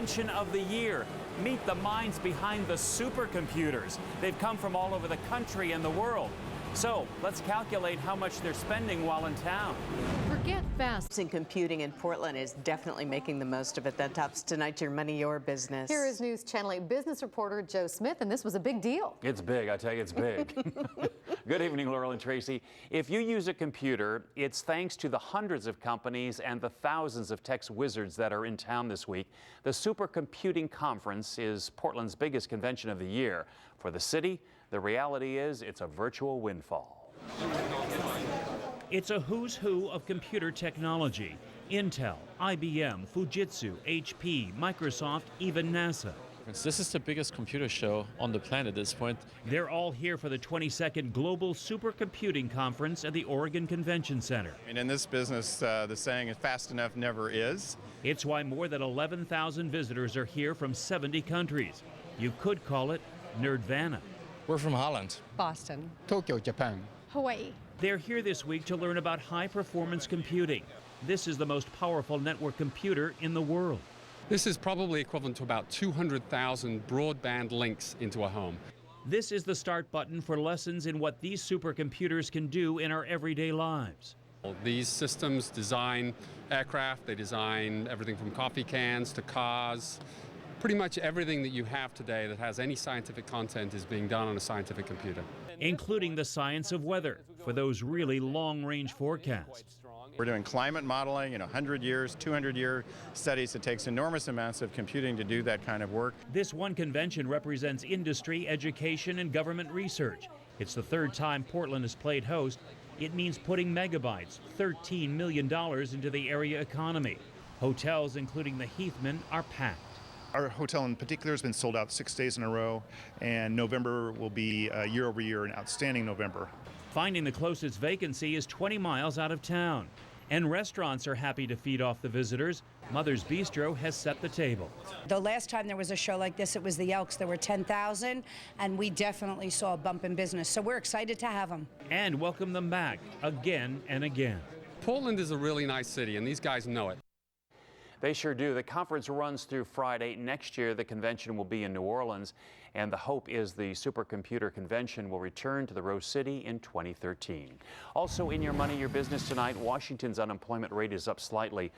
Convention of the Year. Meet the minds behind the supercomputers. They've come from all over the country and the world. So let's calculate how much they're spending while in town. Forget fast. In computing in Portland is definitely making the most of it. That tops tonight's Your Money, Your Business. Here is News Channel 8 business reporter Joe Smith, and this was a big deal. It's big, I tell you, it's big. Good evening, Laurel and Tracy. If you use a computer, it's thanks to the hundreds of companies and the thousands of tech wizards that are in town this week. The Supercomputing Conference is Portland's biggest convention of the year. For the city, the reality is it's a virtual windfall. It's a who's who of computer technology. Intel, IBM, Fujitsu, HP, Microsoft, even NASA. This is the biggest computer show on the planet at this point. They're all here for the 22nd Global Supercomputing Conference at the Oregon Convention Center. And in this business, the saying is fast enough never is. It's why more than 11,000 visitors are here from 70 countries. You could call it Nerdvana. We're from Holland. Boston. Tokyo, Japan. Hawaii. They're here this week to learn about high-performance computing. This is the most powerful network computer in the world. This is probably equivalent to about 200,000 broadband links into a home. This is the start button for lessons in what these supercomputers can do in our everyday lives. These systems design aircraft, they design everything from coffee cans to cars. Pretty much everything that you have today that has any scientific content is being done on a scientific computer. Including the science of weather for those really long-range forecasts. We're doing climate modeling, 100 years, 200-year studies. It takes enormous amounts of computing to do that kind of work. This one convention represents industry, education, and government research. It's the third time Portland has played host. It means putting megabytes, $13 million, into the area economy. Hotels, including the Heathman, are packed. Our hotel in particular has been sold out 6 days in a row, and November will be year over year an outstanding November. Finding the closest vacancy is 20 miles out of town. And restaurants are happy to feed off the visitors. Mother's Bistro has set the table. The last time there was a show like this, it was the Elks. There were 10,000, and we definitely saw a bump in business. So we're excited to have them. And welcome them back again and again. Portland is a really nice city, and these guys know it. They sure do. The conference runs through Friday. Next year, the convention will be in New Orleans, and the hope is the Supercomputer Convention will return to the Rose City in 2013. Also in Your Money, Your Business tonight, Washington's unemployment rate is up slightly